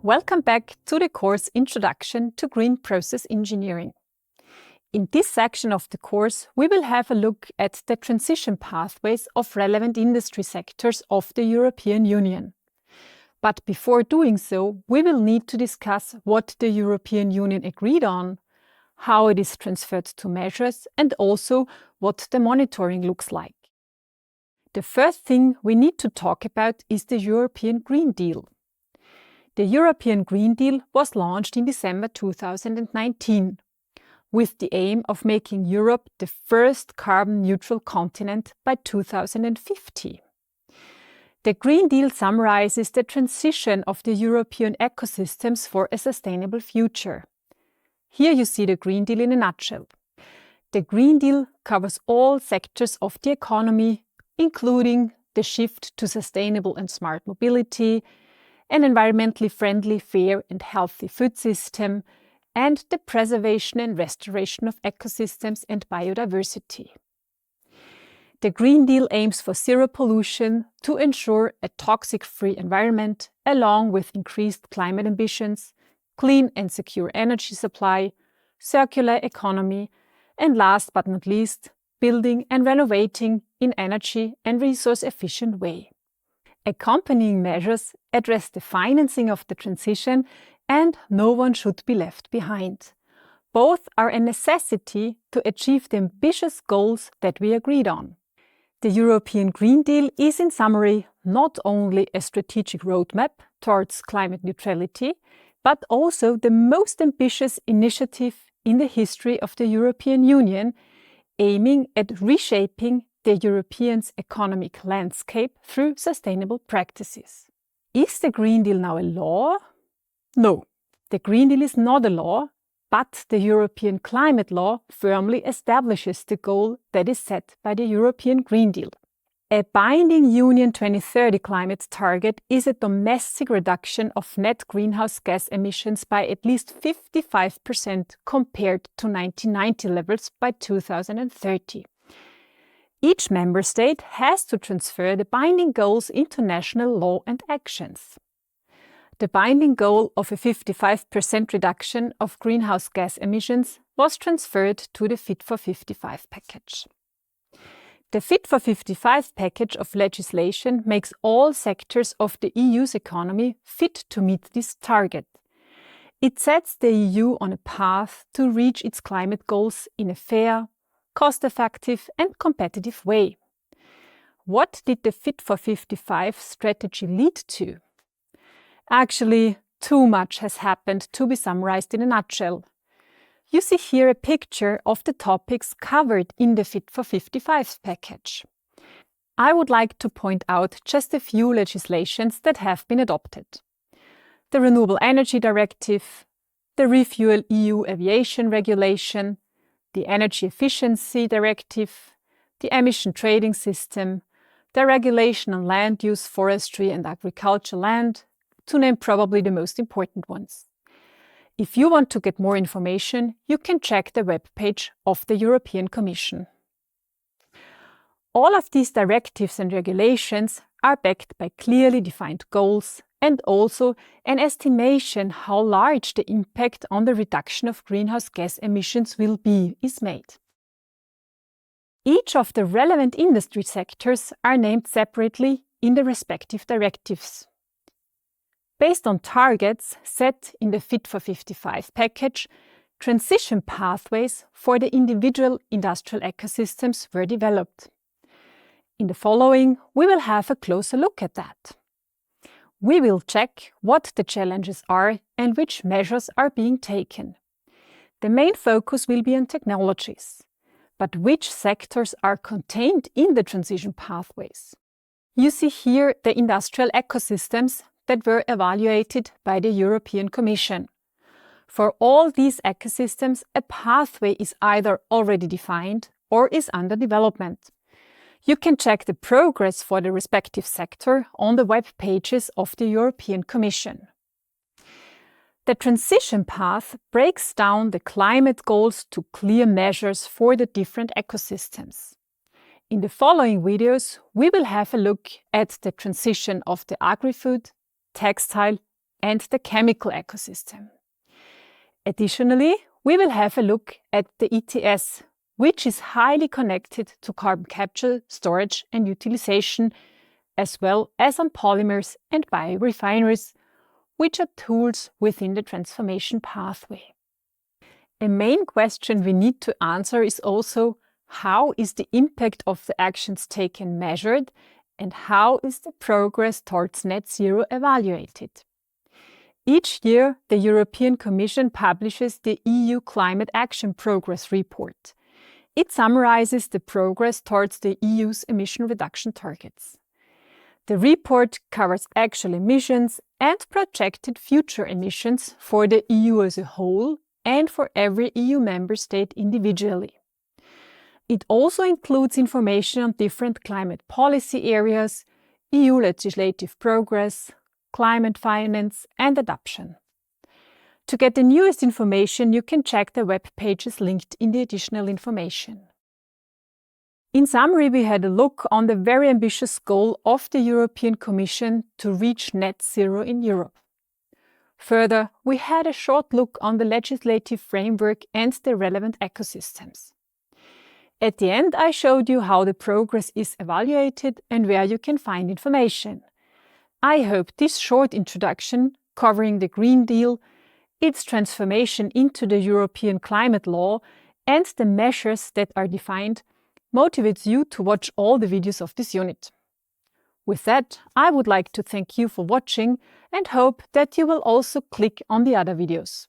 Welcome back to the course Introduction to Green Process Engineering. In this section of the course, we will have a look at the transition pathways of relevant industry sectors of the European Union. But before doing so, we will need to discuss what the European Union agreed on, how it is transferred to measures, and also what the monitoring looks like. The first thing we need to talk about is the European Green Deal. The European Green Deal was launched in December 2019, with the aim of making Europe the first carbon-neutral continent by 2050. The Green Deal summarizes the transition of the European ecosystems for a sustainable future. Here you see the Green Deal in a nutshell. The Green Deal covers all sectors of the economy, including the shift to sustainable and smart mobility, an environmentally friendly, fair and healthy food system, and the preservation and restoration of ecosystems and biodiversity. The Green Deal aims for zero pollution to ensure a toxic-free environment, along with increased climate ambitions, clean and secure energy supply, circular economy, and last but not least, building and renovating in energy and resource-efficient way. Accompanying measures address the financing of the transition, and no one should be left behind. Both are a necessity to achieve the ambitious goals that we agreed on. The European Green Deal is, in summary, not only a strategic roadmap towards climate neutrality, but also the most ambitious initiative in the history of the European Union, aiming at reshaping the Europeans' economic landscape through sustainable practices. Is the Green Deal now a law? No, the Green Deal is not a law, but the European Climate Law firmly establishes the goal that is set by the European Green Deal. A binding Union 2030 climate target is a domestic reduction of net greenhouse gas emissions by at least 55% compared to 1990 levels by 2030. Each member state has to transfer the binding goals into national law and actions. The binding goal of a 55% reduction of greenhouse gas emissions was transferred to the Fit for 55 package. The Fit for 55 package of legislation makes all sectors of the EU's economy fit to meet this target. It sets the EU on a path to reach its climate goals in a fair, cost-effective and competitive way. What did the Fit for 55 strategy lead to? Actually, too much has happened to be summarized in a nutshell. You see here a picture of the topics covered in the Fit for 55 package. I would like to point out just a few legislations that have been adopted. The Renewable Energy Directive, the Refuel EU Aviation Regulation, the Energy Efficiency Directive, the Emission Trading System, the Regulation on Land Use, Forestry and Agricultural Land, to name probably the most important ones. If you want to get more information, you can check the webpage of the European Commission. All of these directives and regulations are backed by clearly defined goals and also an estimation how large the impact on the reduction of greenhouse gas emissions will be is made. Each of the relevant industry sectors are named separately in the respective directives. Based on targets set in the Fit for 55 package, transition pathways for the individual industrial ecosystems were developed. In the following, we will have a closer look at that. We will check what the challenges are and which measures are being taken. The main focus will be on technologies, but which sectors are contained in the transition pathways? You see here the industrial ecosystems that were evaluated by the European Commission. For all these ecosystems, a pathway is either already defined or is under development. You can check the progress for the respective sector on the web pages of the European Commission. The transition path breaks down the climate goals to clear measures for the different ecosystems. In the following videos, we will have a look at the transition of the agri-food, textile and the chemical ecosystem. Additionally, we will have a look at the ETS, which is highly connected to carbon capture, storage and utilization, as well as on polymers and biorefineries, which are tools within the transformation pathway. A main question we need to answer is also, how is the impact of the actions taken measured, and how is the progress towards net zero evaluated? Each year, the European Commission publishes the EU Climate Action Progress Report. It summarizes the progress towards the EU's emission reduction targets. The report covers actual emissions and projected future emissions for the EU as a whole and for every EU member state individually. It also includes information on different climate policy areas, EU legislative progress, climate finance and adoption. To get the newest information, you can check the web pages linked in the additional information. In summary, we had a look on the very ambitious goal of the European Commission to reach net zero in Europe. Further, we had a short look on the legislative framework and the relevant ecosystems. At the end, I showed you how the progress is evaluated and where you can find information. I hope this short introduction, covering the Green Deal, its transformation into the European climate law, and the measures that are defined, motivates you to watch all the videos of this unit. With that, I would like to thank you for watching and hope that you will also click on the other videos.